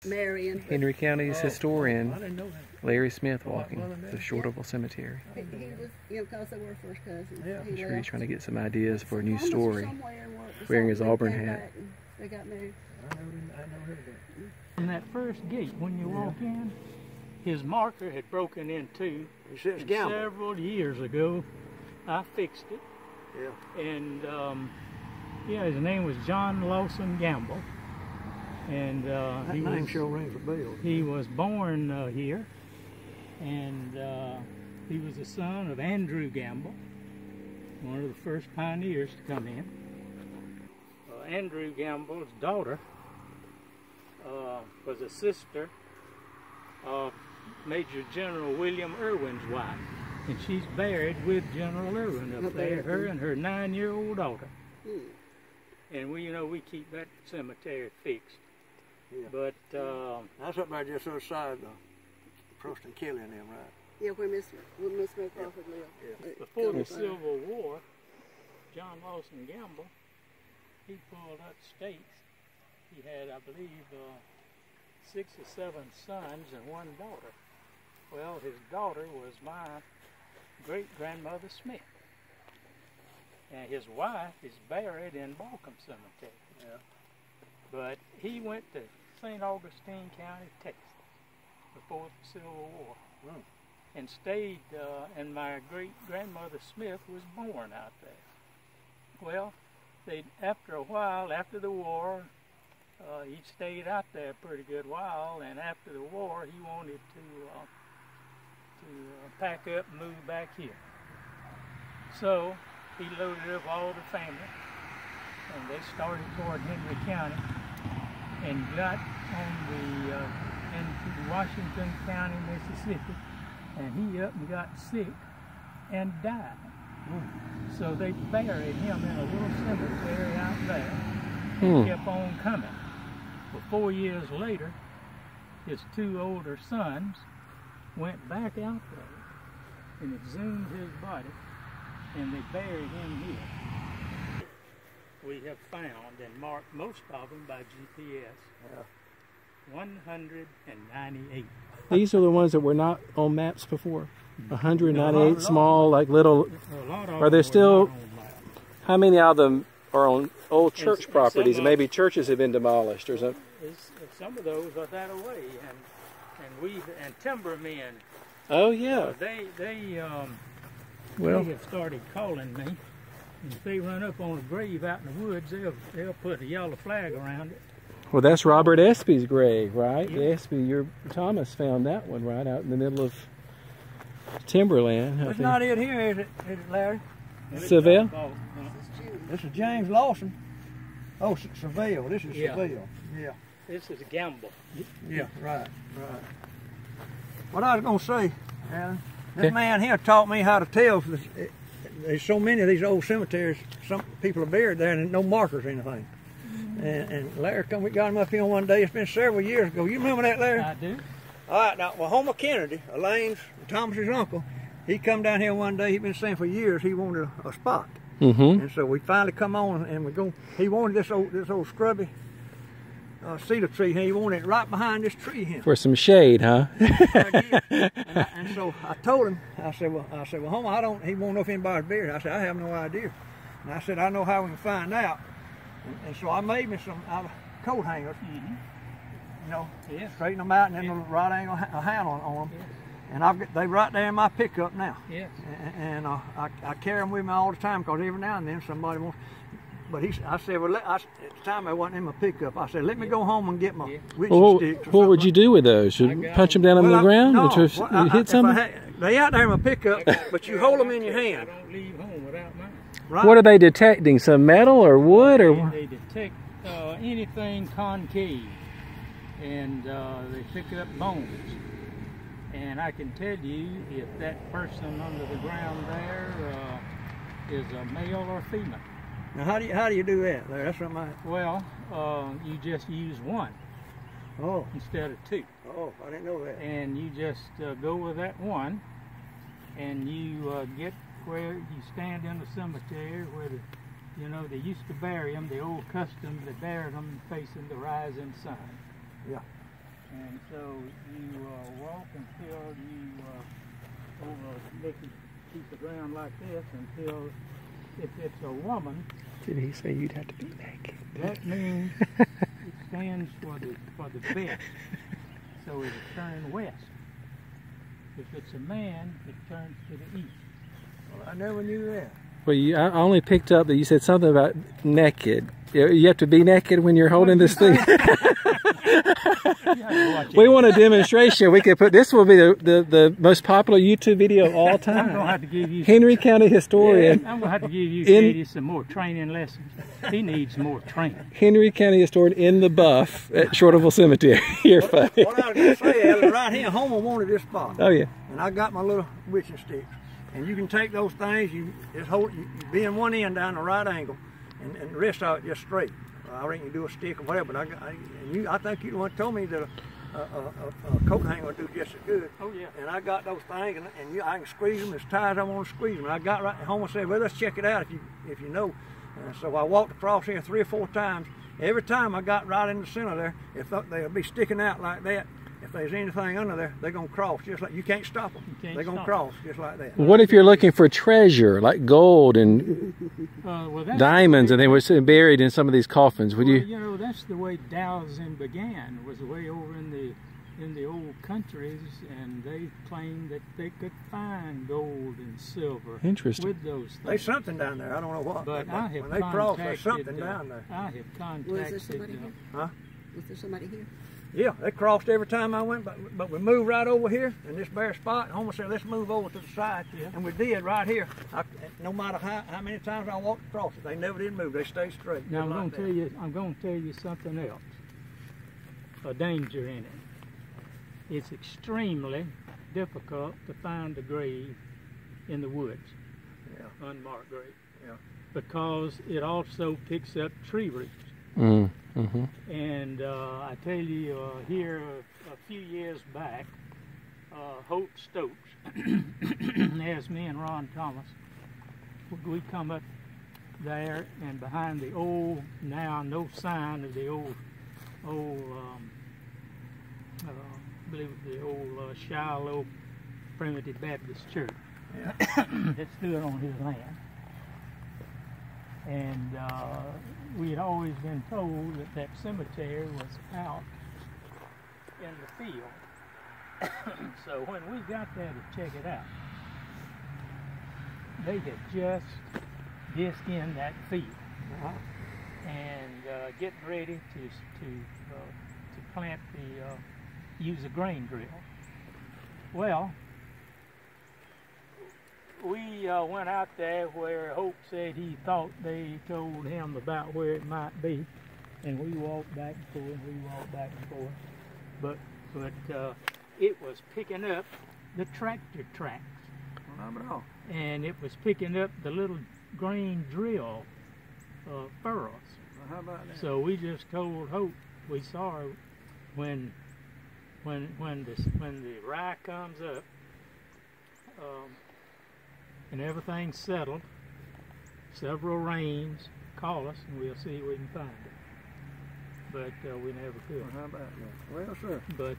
Marion. Henry County's historian, I didn't know that. Larry Smith, walking the Shorterville Cemetery. He was, because they were first cousins. Yeah. I'm sure he's trying to get some ideas for a new Thomas story. somewhere worked, Wearing his they Auburn came hat. back and They got married. I never heard that. From that first gate, when you walk in, his marker had broken in two. He says And Gamble. several years ago, I fixed it. Yeah. And yeah, his name was John Lawson Gamble. And That name sure rings a bell. he was born here, and he was the son of Andrew Gamble, one of the first pioneers to come in. Andrew Gamble's daughter was a sister of Major General William Irwin's wife, and she's buried with General Irwin up there, her and her 9-year-old daughter. And we, you know, we keep that cemetery fixed. Yeah. But That's up there just outside of Preston Kelly and them, right? Yeah, where Miss McCrawford lived. before the Civil War, John Lawson Gamble, he pulled up stakes. He had, I believe, 6 or 7 sons and 1 daughter. Well, his daughter was my great-grandmother Smith. And his wife is buried in Balcom Cemetery. Yeah. But he went to St. Augustine County, Texas, before the Civil War, and stayed, and my great-grandmother Smith was born out there. Well, after a while, after the war, he stayed out there a pretty good while, and after the war, he wanted to pack up and move back here. So he loaded up all the family, and they started toward Henry County, and got on into Washington County, Mississippi, and he up and got sick and died. So they buried him in a little cemetery out there. He kept on coming. Well, 4 years later, his 2 older sons went back out there and exhumed his body, and they buried him here. We have found and marked most of them by GPS. 198. These are the ones that were not on maps before. 198 small, like little. Are there still? How many of them are on old church properties? Maybe churches have been demolished or something. Some of those are that away, and timbermen. Oh yeah. They Well, have started calling me. And if they run up on a grave out in the woods, they'll put a yellow flag around it. well, that's Robert Espy's grave, right? Yeah. Espy, Thomas found that one right out in the middle of timberland. It's not it here, is it Larry? Seville? This is James Lawson. Oh, Seville. This is Seville. Yeah. This is Gamble. Yeah, right. What I was going to say, Alan, this man here taught me how to tell. There's so many of these old cemeteries, some people are buried there and no markers or anything. And Larry we got him up here one day. It's been several years ago. You remember that, Larry? I do. All right, now, well, Homer Kennedy, Elaine's, Thomas's uncle, he come down here one day. He'd been saying for years he wanted a spot. And so we finally come on and he wanted this old scrubby cedar tree here. He wanted it right behind this tree here. For some shade, huh? and so I told him, I said, well, Homer, he won't know if anybody's buried. I said, I have no idea. And I said, I know how we can find out. And so I made me some out of coat hangers. You know, straighten them out and then a right angle handle on them. And they right there in my pickup now. And I carry them with me all the time because every now and then somebody wants. But I said, well, at the time I wasn't in my pickup. I said, let me go home and get my witching sticks. What would you do with those? Should you punch them down on the ground? No, hit something? They out there in my pickup, but you hold them in your hand. I don't leave home without mine. Right. What are they detecting? Some metal or wood or? They detect anything concave, and they pick up bones. And I can tell you if that person under the ground there is a male or female. Now, how do you do that, Larry? That's something Well, you just use 1 instead of 2. Oh, I didn't know that. And you just go with that 1, and you get where you stand in the cemetery where they used to bury them, the old custom, they buried them facing the rising sun. Yeah. And so you walk until you keep the ground like this until if it's a woman. Did he say you'd have to be naked? That means it stands for the best. So it'll turn west. If it's a man, it turns to the east. Well, I never knew that. Well, I only picked up that you said something about naked. You have to be naked when you're holding this thing. We want a demonstration. We could put this will be the most popular YouTube video of all time. I'm gonna have to give you Henry County historian. I'm gonna have to give you Katie some more training lessons. He needs more training. Henry County historian in the buff at Shorterville Cemetery. You're funny. What I was going to say, Ellie, right here, Homer wanted this spot. Oh yeah. And I got my little witching sticks. And you can take those things, you bend one end down the right angle, and the rest of it just straight. I reckon you do a stick or whatever, but I think you the one told me that a coat hanger would do just as good. Oh yeah. And I got those things, and I can squeeze them as tight as I want to squeeze them. And I got right, and Homer said, well, let's check it out if you know. And so I walked across here 3 or 4 times. Every time I got right in the center there, if they'll be sticking out like that, if there's anything under there, they're going to cross just like, you can't stop them. They're going to cross just like that. What if you're looking for treasure, like gold and diamonds, and they were buried in some of these coffins? Would you? You know, that's the way Taoism began, was way over in the old countries, and they claimed that they could find gold and silver. Interesting. With those things. There's something down there. I don't know what. But I have when they cross, there's something down there. I have contacted. Was there somebody here? Huh? Was there somebody here? Yeah, they crossed every time I went, but we moved right over here in this bare spot. And Homer said, let's move over to the side. Yeah. And we did right here. No matter how many times I walked across it, they never did move. They stayed straight. Now I'm going to tell you something else. A danger in it. It's extremely difficult to find a grave in the woods. Yeah. Unmarked grave. Yeah. Because it also picks up tree roots. Mm-hmm. And I tell you, here a few years back, Hope Stokes, as me and Ron Thomas, we come up there, and behind the old, now no sign of the old I believe the old Shiloh Primitive Baptist Church. Yeah. That stood on his land. And we had always been told that cemetery was out in the field. So when we got there to check it out, they had just disced in that field and getting ready to plant use a grain drill. Well, we went out there where Hope said he thought they told him about where it might be, and we walked back and forth, but it was picking up the tractor tracks, and it was picking up the little grain drill furrows. How about that? So we just told Hope we saw her when the rye comes up. And everything's settled, several rains, call us and we'll see if we can find it. But we never could. How about that? Well, sir. But